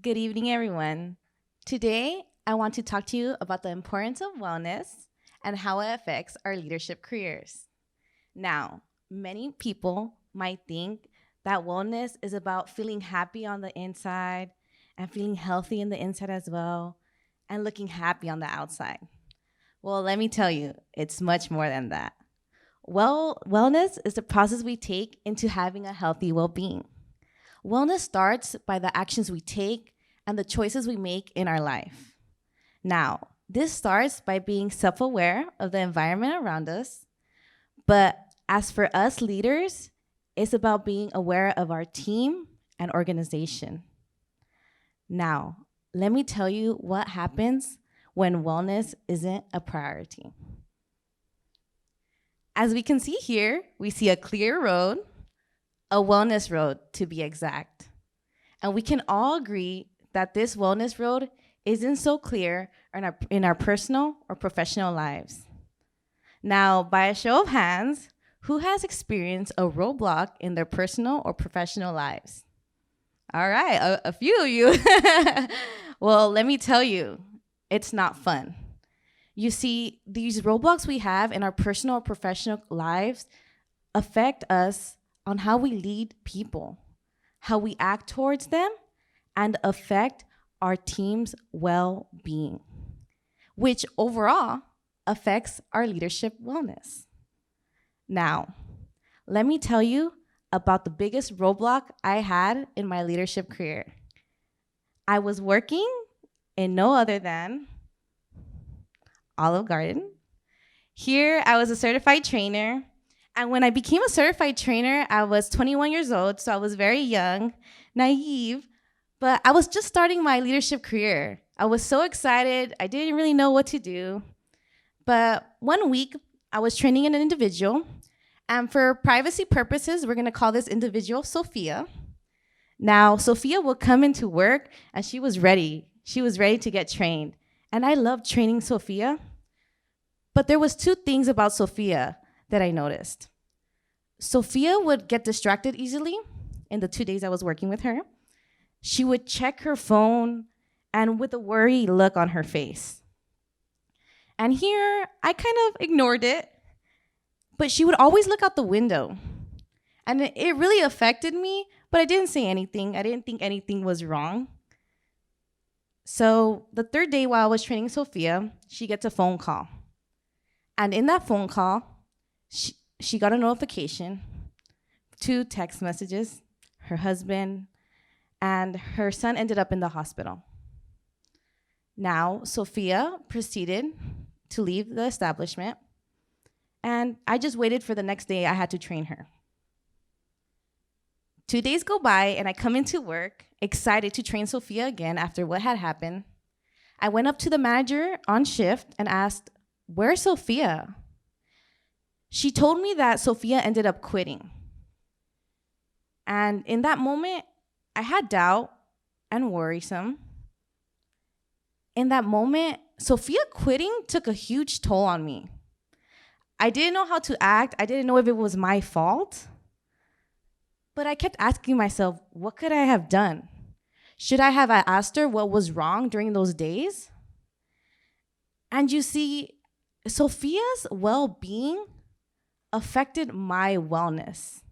Good evening, everyone. Today, I want to talk to you about the importance of wellness and how it affects our leadership careers. Now, many people might think that wellness is about feeling happy on the inside and feeling healthy in the inside as well and looking happy on the outside. Well, let me tell you, it's much more than that. Wellness is the process we take into having a healthy well being. Wellness starts by the actions we take and the choices we make in our life. Now, this starts by being self aware of the environment around us, but as for us leaders, it's about being aware of our team and organization. Now, let me tell you what happens when wellness isn't a priority. As we can see here, we see a clear road, a wellness road to be exact. And we can all agree that this wellness road isn't so clear in our personal or professional lives. Now, by a show of hands, who has experienced a roadblock in their personal or professional lives? All right, a few of you. Well, let me tell you, it's not fun. You see, these roadblocks we have in our personal or professional lives affect us on how we lead people, how we act towards them, and affect our team's well-being, which overall affects our leadership wellness. Now, let me tell you about the biggest roadblock I had in my leadership career. I was working in no other than Olive Garden. Here, I was a certified trainer. And when I became a certified trainer, I was 21 years old, so I was very young, naive, but I was just starting my leadership career. I was so excited. I didn't really know what to do. But one week, I was training an individual, and for privacy purposes, we're going to call this individual Sophia. Now, Sophia will come into work, and she was ready. She was ready to get trained. And I loved training Sophia. But there was two things about Sophia that I noticed. Sophia would get distracted easily in the 2 days I was working with her. She would check her phone and with a worried look on her face. And here, I kind of ignored it, but she would always look out the window. And it really affected me, but I didn't say anything. I didn't think anything was wrong. So the third day while I was training Sophia, she gets a phone call. And in that phone call, she got a notification, 2 text messages, her husband, and her son ended up in the hospital. Now, Sophia proceeded to leave the establishment, and I just waited for the next day I had to train her. 2 days go by, and I come into work, excited to train Sophia again after what had happened. I went up to the manager on shift and asked, "Where's Sophia?" She told me that Sophia ended up quitting. And in that moment, I had doubt and worrisome. In that moment, Sophia quitting took a huge toll on me. I didn't know how to act. I didn't know if it was my fault. But I kept asking myself, what could I have done? Should I have asked her what was wrong during those days? And you see, Sophia's well-being affected my wellness.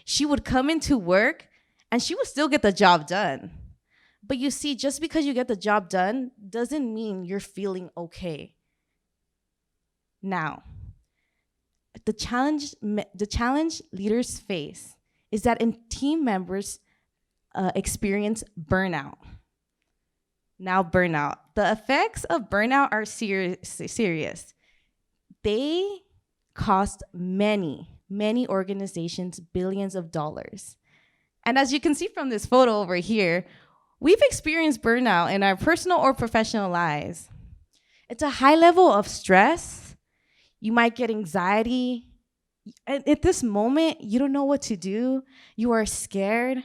She would come into work and she would still get the job done. But you see, just because you get the job done doesn't mean you're feeling okay. Now, the challenge leaders face is that team members experience burnout. Now, burnout. The effects of burnout are serious. They cost many organizations billions of dollars. And as you can see from this photo over here, we've experienced burnout in our personal or professional lives. It's a high level of stress. You might get anxiety. At this moment, you don't know what to do. You are scared.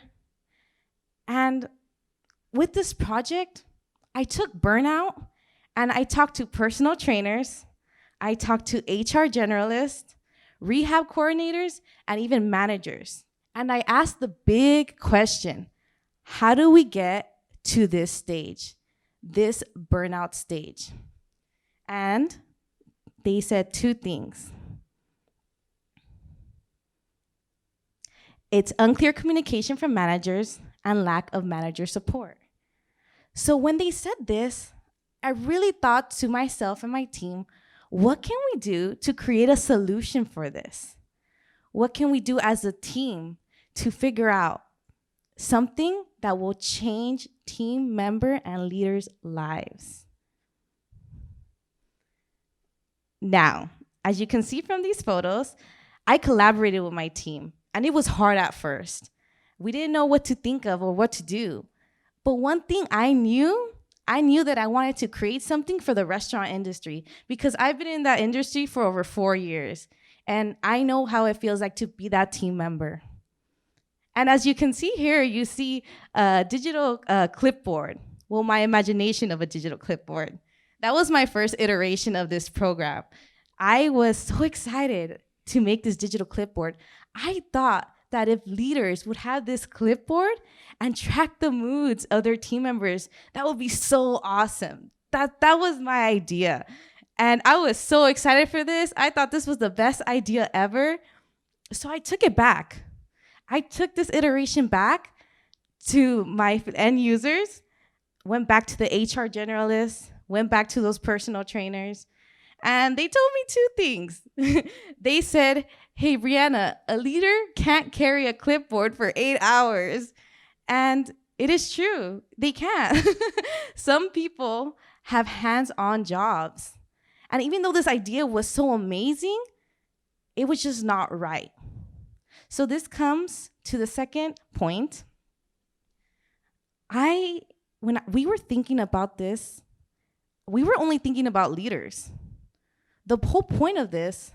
And with this project, I took burnout and I talked to personal trainers. I talked to HR generalists, rehab coordinators, and even managers. And I asked the big question, how do we get to this stage, this burnout stage. And they said two things. It's unclear communication from managers and lack of manager support. So when they said this, I really thought to myself and my team, what can we do to create a solution for this? What can we do as a team to figure out something that will change team member and leaders' lives? Now, as you can see from these photos, I collaborated with my team, and it was hard at first. We didn't know what to think of or what to do. But one thing I knew that I wanted to create something for the restaurant industry because I've been in that industry for over 4 years, and I know how it feels like to be that team member. And as you can see here, you see a digital clipboard. Well, my imagination of a digital clipboard. That was my first iteration of this program. I was so excited to make this digital clipboard. I thought that if leaders would have this clipboard and track the moods of their team members, that would be so awesome. That was my idea. And I was so excited for this. I thought this was the best idea ever. So I took it back. I took this iteration back to my end users, went back to the HR generalists, went back to those personal trainers, and they told me two things. They said, hey, Brianna, a leader can't carry a clipboard for 8 hours. And it is true, they can't. Some people have hands-on jobs. And even though this idea was so amazing, it was just not right. So this comes to the second point. When we were thinking about this, we were only thinking about leaders. The whole point of this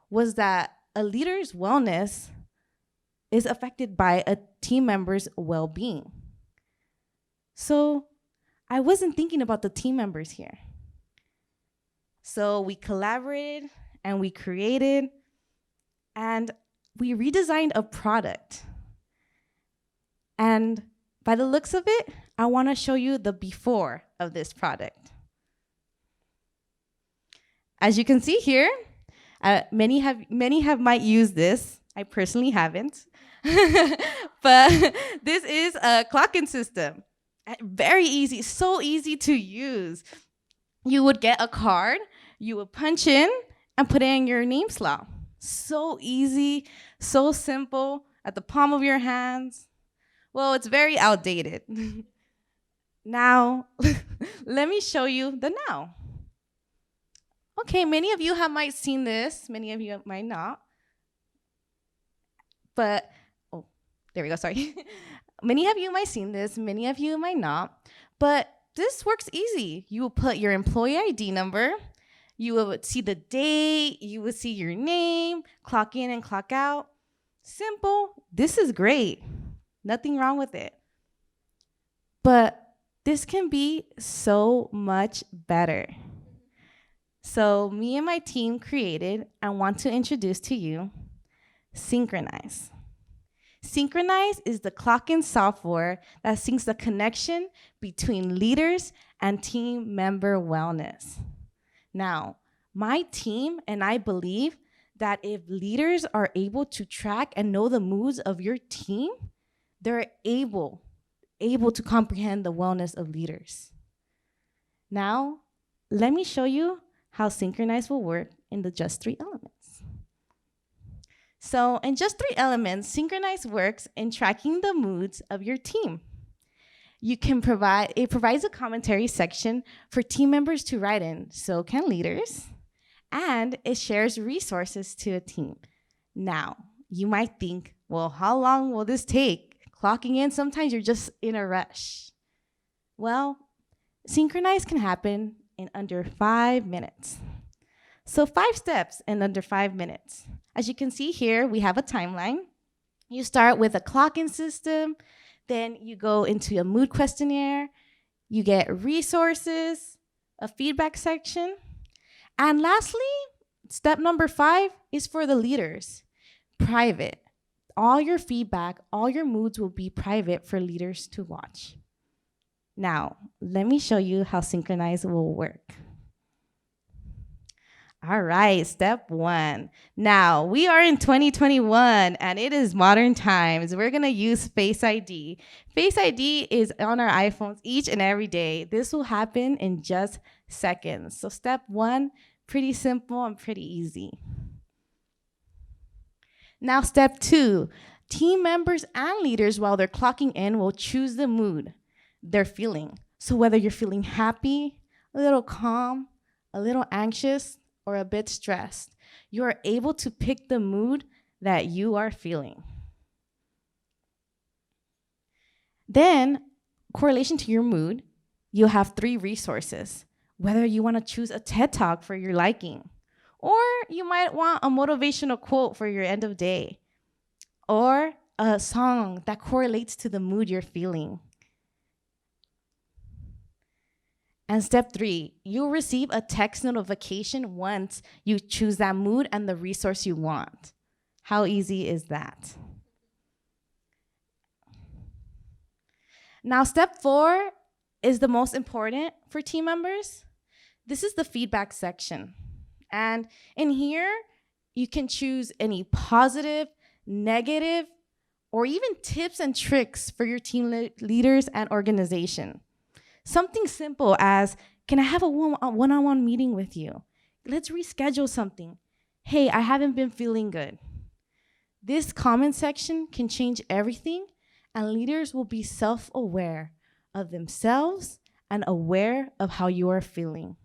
was that a leader's wellness is affected by a team member's well-being. So I wasn't thinking about the team members here. So we collaborated and we created and we redesigned a product. And by the looks of it, I want to show you the before of this product. As you can see here, many might use this. I personally haven't. But this is a clock-in system. Very easy, so easy to use. You would get a card, you would punch in and put in your name slot. So easy, so simple, at the palm of your hands. Well, it's very outdated. Now, let me show you the now. Okay, many of you might seen this, many of you might not. But, oh, there we go, sorry. Many of you might seen this, many of you might not. But this works easy. You will put your employee ID number, you will see the date, you will see your name, clock in and clock out. Simple, this is great. Nothing wrong with it. But this can be so much better. So me and my team created and want to introduce to you Synchronize. Synchronize is the clock-in software that syncs the connection between leaders and team member wellness. Now, my team and I believe that if leaders are able to track and know the moods of your team, they're able to comprehend the wellness of leaders. Now, let me show you how Synchronize will work in the Just 3 Elements. So in Just 3 Elements, Synchronize works in tracking the moods of your team. It provides a commentary section for team members to write in, so can leaders, and it shares resources to a team. Now, you might think, well, how long will this take? Clocking in, sometimes you're just in a rush. Well, Synchronize can happen in under 5 minutes. So 5 steps in under 5 minutes. As you can see here, we have a timeline. You start with a clock-in system, then you go into a mood questionnaire, you get resources, a feedback section, and lastly, step number 5 is for the leaders, private. All your feedback, all your moods will be private for leaders to watch. Now, let me show you how synchronize will work. All right, step 1. Now, we are in 2021 and it is modern times. We're gonna use Face ID. Face ID is on our iPhones each and every day. This will happen in just seconds. So step 1, pretty simple and pretty easy. Now, step 2, team members and leaders, while they're clocking in, will choose the mood they're feeling. So whether you're feeling happy, a little calm, a little anxious, or a bit stressed, you are able to pick the mood that you are feeling. Then, correlation to your mood, you'll have 3 resources. Whether you want to choose a TED Talk for your liking, or you might want a motivational quote for your end of day, or a song that correlates to the mood you're feeling. And step 3, you'll receive a text notification once you choose that mood and the resource you want. How easy is that? Now, step 4 is the most important for team members. This is the feedback section. And in here, you can choose any positive, negative, or even tips and tricks for your team leaders and organization. Something simple as, can I have a one-on-one meeting with you? Let's reschedule something. Hey, I haven't been feeling good. This comment section can change everything, and leaders will be self-aware of themselves and aware of how you are feeling.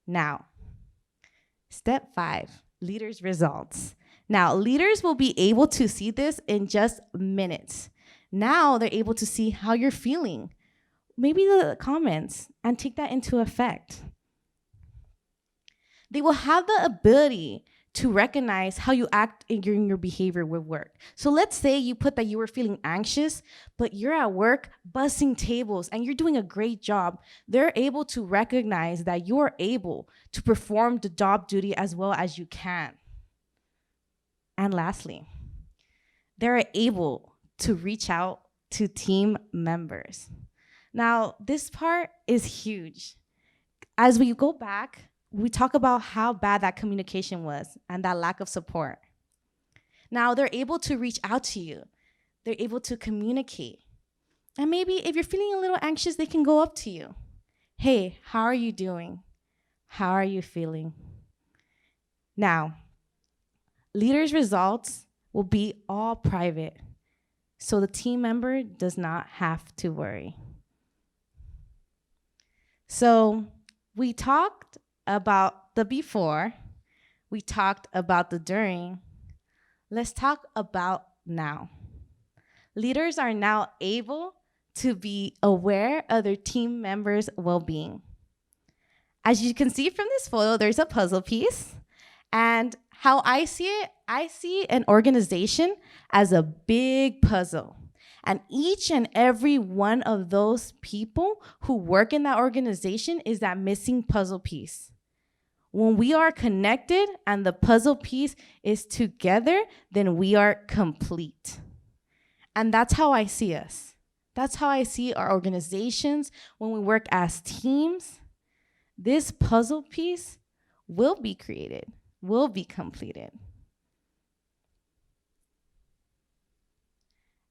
Now, step 5, leaders' results. Now, leaders will be able to see this in just minutes. Now they're able to see how you're feeling, maybe the comments, and take that into effect. They will have the ability to recognize how you act in your behavior with work. So let's say you put that you were feeling anxious, but you're at work bussing tables and you're doing a great job. They're able to recognize that you're able to perform the job duty as well as you can. And lastly, they're able to reach out to team members. Now, this part is huge. As we go back, we talk about how bad that communication was and that lack of support. Now, they're able to reach out to you. They're able to communicate. And maybe if you're feeling a little anxious, they can go up to you. Hey, how are you doing? How are you feeling? Now, leaders' results will be all private, so the team member does not have to worry. So we talked about the before, we talked about the during. Let's talk about now. Leaders are now able to be aware of their team members' well-being. As you can see from this photo, there's a puzzle piece. And how I see it, I see an organization as a big puzzle. And each and every one of those people who work in that organization is that missing puzzle piece. When we are connected and the puzzle piece is together, then we are complete. And that's how I see us. That's how I see our organizations when we work as teams. This puzzle piece will be created, will be completed.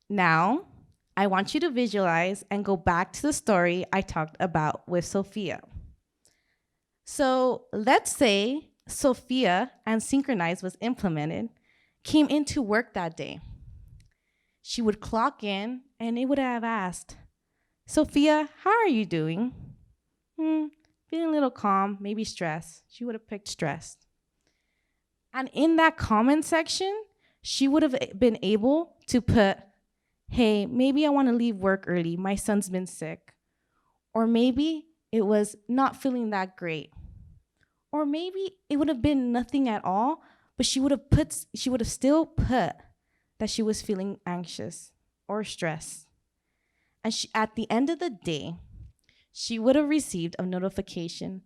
Now, I want you to visualize and go back to the story I talked about with Sophia. So let's say Sophia and Synchronize was implemented, came into work that day. She would clock in and it would have asked, Sophia, how are you doing? Feeling a little calm, maybe stressed. She would have picked stressed. And in that comment section, she would have been able to put, hey, maybe I want to leave work early. My son's been sick. Or maybe it was not feeling that great. Or maybe it would have been nothing at all, but she would have still put that she was feeling anxious or stressed. And at the end of the day, she would have received a notification,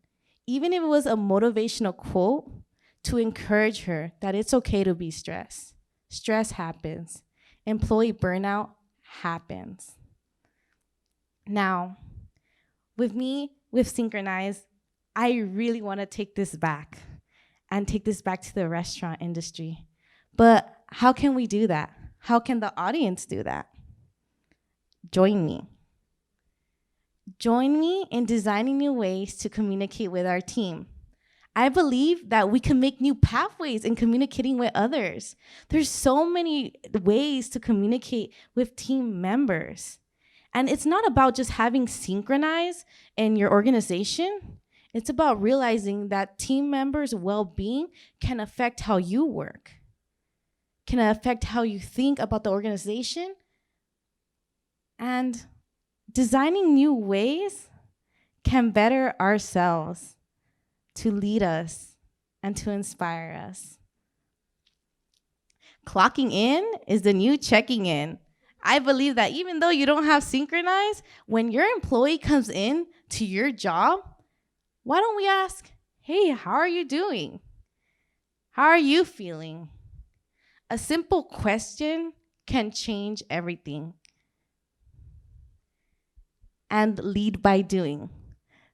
even if it was a motivational quote, to encourage her that it's okay to be stressed. Stress happens. Employee burnout happens. Now, With me, with Synchronize, I really want to take this back and take this back to the restaurant industry. But how can we do that? How can the audience do that? Join me. Join me in designing new ways to communicate with our team. I believe that we can make new pathways in communicating with others. There's so many ways to communicate with team members. And it's not about just having Synchronize in your organization. It's about realizing that team members' well-being can affect how you work, can affect how you think about the organization, and designing new ways can better ourselves to lead us and to inspire us. Clocking in is the new checking in. I believe that even though you don't have Synchronize, when your employee comes in to your job, why don't we ask, hey, how are you doing? How are you feeling? A simple question can change everything. And lead by doing.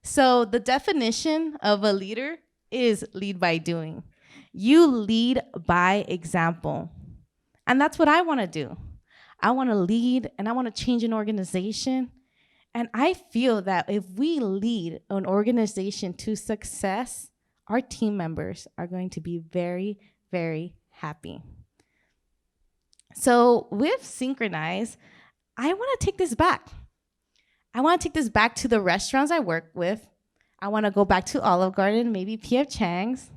So the definition of a leader is lead by doing. You lead by example. And that's what I want to do. I want to lead and I want to change an organization. And I feel that if we lead an organization to success, our team members are going to be very, very happy. So with Synchronize, I want to take this back. I want to take this back to the restaurants I work with. I want to go back to Olive Garden, maybe P.F. Chang's,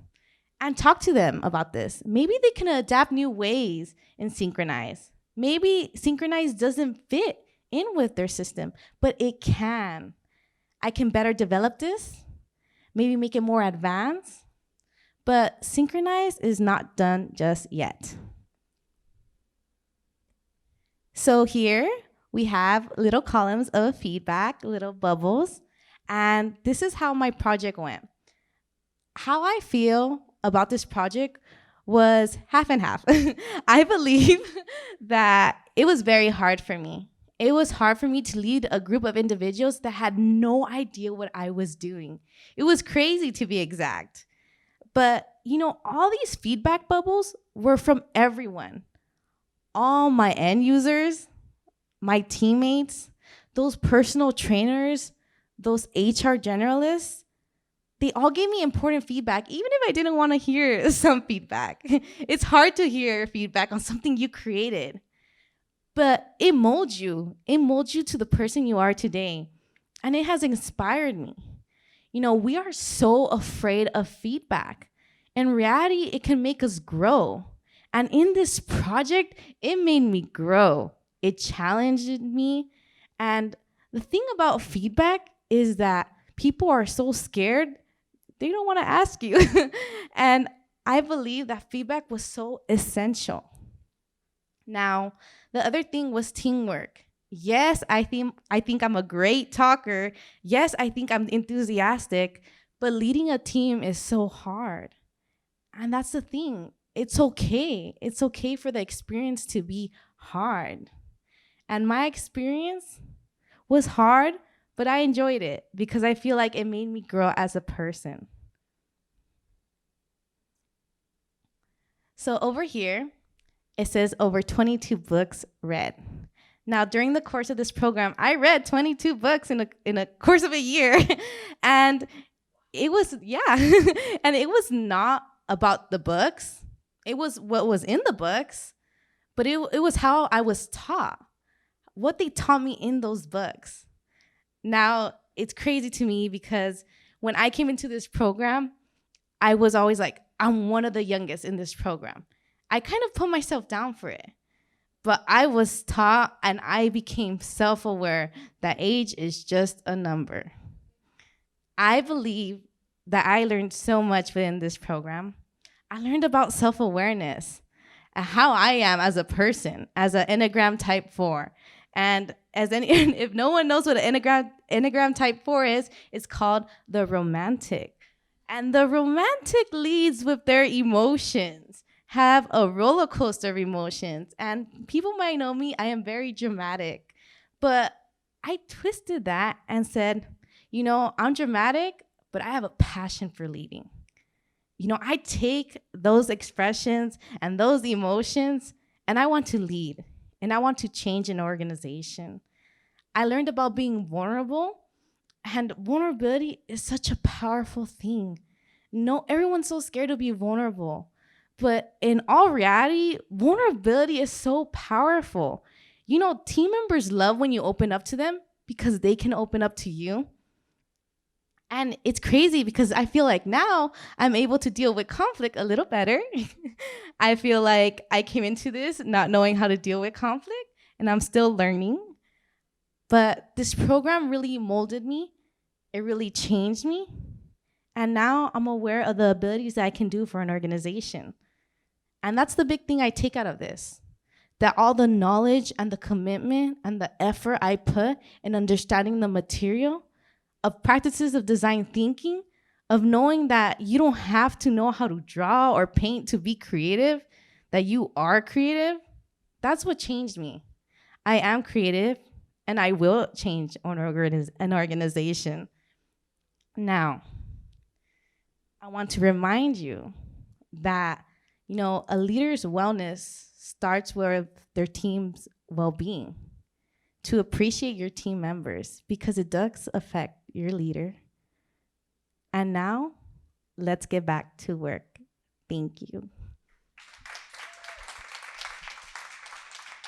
and talk to them about this. Maybe they can adapt new ways in Synchronize. Maybe Synchronize doesn't fit in with their system, but it can. I can better develop this, maybe make it more advanced, but Synchronize is not done just yet. So here, we have little columns of feedback, little bubbles, and this is how my project went. How I feel about this project was half and half. I believe that it was very hard for me. It was hard for me to lead a group of individuals that had no idea what I was doing. It was crazy, to be exact. But, all these feedback bubbles were from everyone. All my end users, my teammates, those personal trainers, those HR generalists, they all gave me important feedback, even if I didn't want to hear some feedback. It's hard to hear feedback on something you created, but it molds you. It molds you to the person you are today, and it has inspired me. We are so afraid of feedback. In reality, it can make us grow. And in this project, it made me grow. It challenged me. And the thing about feedback is that people are so scared, they don't want to ask you. And I believe that feedback was so essential. Now, the other thing was teamwork. Yes, I think I'm a great talker. Yes, I think I'm enthusiastic, but leading a team is so hard. And that's the thing. It's okay. It's okay for the experience to be hard. And my experience was hard, but I enjoyed it because I feel like it made me grow as a person. So over here, it says over 22 books read. Now, during the course of this program, I read 22 books in a course of a year. And it was, and it was not about the books. It was what was in the books, but it was how I was taught, what they taught me in those books. Now, it's crazy to me because when I came into this program, I was always like, I'm one of the youngest in this program. I kind of put myself down for it. But I was taught and I became self-aware that age is just a number. I believe that I learned so much within this program. I learned about self-awareness and how I am as a person, as an Enneagram Type 4. And if no one knows what an Enneagram Type 4 is, it's called the romantic. And the romantic leads with their emotions, have a roller coaster of emotions. And people might know me, I am very dramatic. But I twisted that and said, I'm dramatic, but I have a passion for leading. I take those expressions and those emotions and I want to lead and I want to change an organization. I learned about being vulnerable, and vulnerability is such a powerful thing. No, everyone's so scared to be vulnerable. But in all reality, vulnerability is so powerful. Team members love when you open up to them because they can open up to you. And it's crazy because I feel like now I'm able to deal with conflict a little better. I feel like I came into this not knowing how to deal with conflict, and I'm still learning. But this program really molded me. It really changed me. And now I'm aware of the abilities that I can do for an organization. And that's the big thing I take out of this. That all the knowledge and the commitment and the effort I put in understanding the material, of practices of design thinking, of knowing that you don't have to know how to draw or paint to be creative, that you are creative, that's what changed me. I am creative, and I will change an organization. Now, I want to remind you that, a leader's wellness starts with their team's well-being. To appreciate your team members because it does affect your leader. And now, let's get back to work. Thank you.